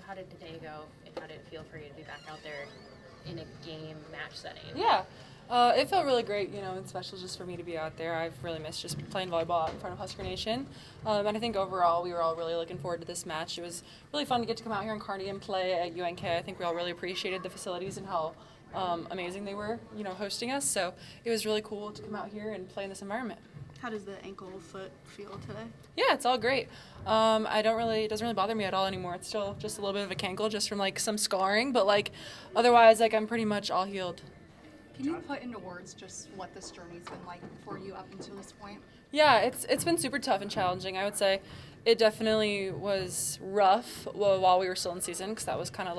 how did today go, and how did it feel for you to be back out there in a game match setting? Yeah. It felt really great, and special just for me to be out there. I've really missed just playing volleyball in front of Husker Nation. And I think overall we were all really looking forward to this match. It was really fun to get to come out here in Kearney and play at UNK. I think we all really appreciated the facilities and how amazing they were, hosting us. So it was really cool to come out here and play in this environment. How does the ankle foot feel today? Yeah, it's all great. It doesn't really bother me at all anymore. It's still just a little bit of a cankle just from some scarring, but otherwise I'm pretty much all healed. Can you put into words just what this journey's been like for you up until this point? Yeah, it's been super tough and challenging. I would say it definitely was rough while we were still in season, because that was kind of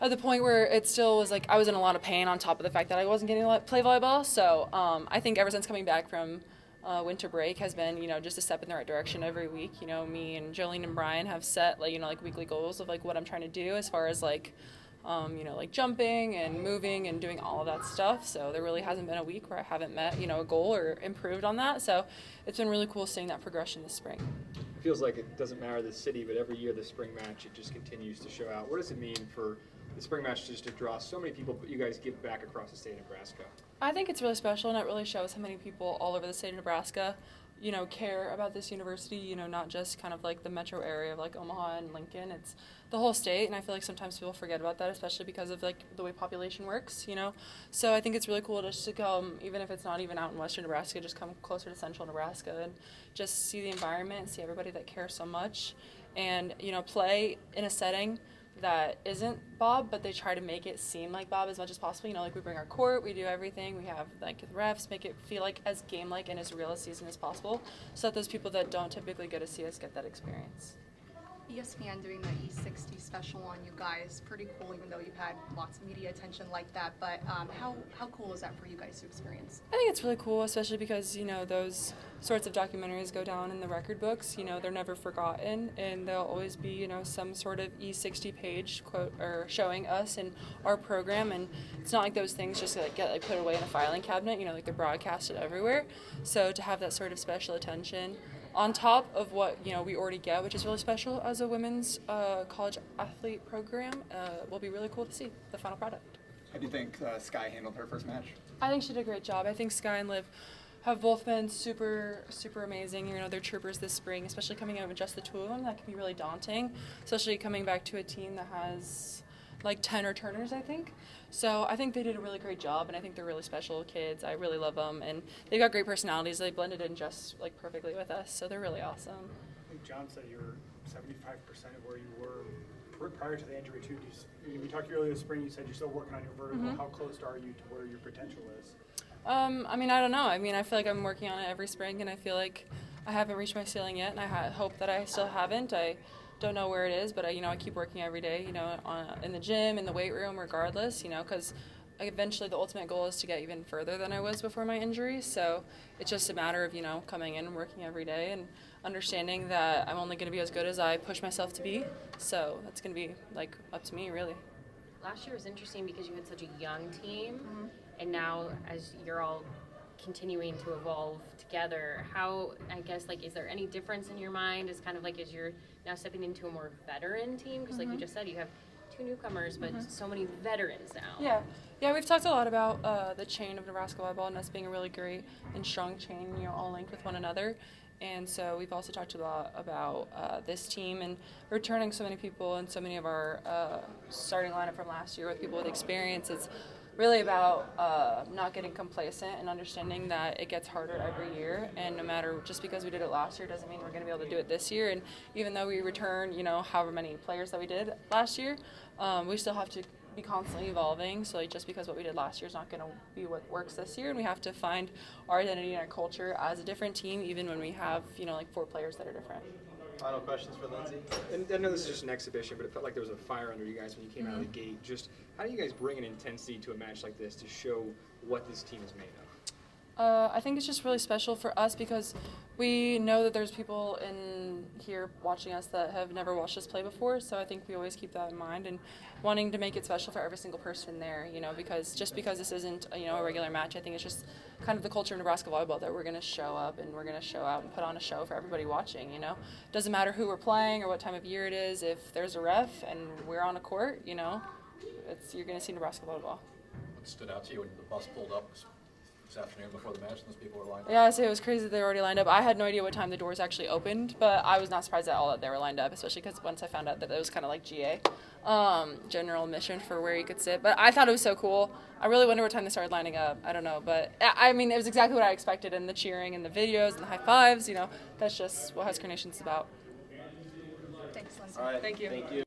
at the point where it still was I was in a lot of pain on top of the fact that I wasn't getting to play volleyball. So I think ever since coming back from winter break has been, just a step in the right direction every week. Me and Jolene and Brian have set, weekly goals of, what I'm trying to do as far as, jumping and moving and doing all of that stuff. So there really hasn't been a week where I haven't met, a goal or improved on that. So it's been really cool seeing that progression this spring. It feels like it doesn't matter the city, but every year the spring match, it just continues to show out. What does it mean for the spring match just to draw so many people, but you guys give back across the state of Nebraska? I think it's really special, and it really shows how many people all over the state of Nebraska, care about this university, not just kind of the metro area of Omaha and Lincoln. It's the whole state, and I feel like sometimes people forget about that, especially because of the way population works, So I think it's really cool just to come, even if it's not even out in western Nebraska, just come closer to central Nebraska and just see the environment, see everybody that cares so much, and, play in a setting that isn't Bob, but they try to make it seem like Bob as much as possible. We bring our court, we do everything, we have the refs, make it feel as game-like and as real a season as possible, so that those people that don't typically get to see us get that experience. ESPN doing the E60 special on you guys, pretty cool, even though you've had lots of media attention like that, but how cool is that for you guys to experience? I think it's really cool, especially because, those sorts of documentaries go down in the record books. They're never forgotten, and there'll always be, some sort of E60 page quote or showing us and our program, and it's not like those things just get put away in a filing cabinet, they're broadcasted everywhere. So to have that sort of special attention on top of what we already get, which is really special as a women's college athlete program, will be really cool to see the final product. How do you think Sky handled her first match? I think she did a great job. I think Sky and Liv have both been super, super amazing. They're troopers this spring, especially coming out with just the two of them. That can be really daunting, especially coming back to a team that has 10 returners, I think. So I think they did a really great job, and I think they're really special kids. I really love them, and they've got great personalities. They blended in just perfectly with us, so they're really awesome. I think John said you're 75% of where you were prior to the injury too. We talked earlier this spring. You said you're still working on your vertical. Mm-hmm. How close are you to where your potential is? I don't know. I feel like I'm working on it every spring, and I feel like I haven't reached my ceiling yet, and I hope that I still haven't. I don't know where it is, but I keep working every day, in the gym, in the weight room, regardless, because eventually the ultimate goal is to get even further than I was before my injury. So it's just a matter of, coming in and working every day and understanding that I'm only going to be as good as I push myself to be. So that's going to be up to me, really. Last year was interesting because you had such a young team, mm-hmm. and now as you're all continuing to evolve together, is there any difference in your mind as as you're now stepping into a more veteran team? Because you just said, you have two newcomers, but mm-hmm. so many veterans now. Yeah, we've talked a lot about the chain of Nebraska volleyball and us being a really great and strong chain, all linked with one another. And so we've also talked a lot about this team and returning so many people and so many of our starting lineup from last year with people with experience. It's really about not getting complacent and understanding that it gets harder every year, and no matter, just because we did it last year doesn't mean we're going to be able to do it this year. And even though we return, however many players that we did last year, we still have to be constantly evolving. So just because what we did last year is not going to be what works this year, and we have to find our identity and our culture as a different team, even when we have 4 players that are different. Final questions for Lindsay? And I know this is just an exhibition, but it felt like there was a fire under you guys when you came mm-hmm. out of the gate. Just how do you guys bring an intensity to a match like this to show what this team is made of? I think it's just really special for us because we know that there's people in here watching us that have never watched us play before, so I think we always keep that in mind and wanting to make it special for every single person there, because just because this isn't, a regular match, I think it's just kind of the culture of Nebraska volleyball that we're going to show up and we're going to show out and put on a show for everybody watching, Doesn't matter who we're playing or what time of year it is, if there's a ref and we're on a court, you're going to see Nebraska volleyball. What stood out to you when the bus pulled up this afternoon before the match and those people were lined up? Yeah, so it was crazy that they were already lined up. I had no idea what time the doors actually opened, but I was not surprised at all that they were lined up, especially because once I found out that it was kind of like GA, general admission for where you could sit. But I thought it was so cool. I really wonder what time they started lining up. I don't know, but I mean, it was exactly what I expected, and the cheering and the videos and the high fives, that's just what Husker Nation's about. Thanks, Lindsay. All right. Thank you. Thank you.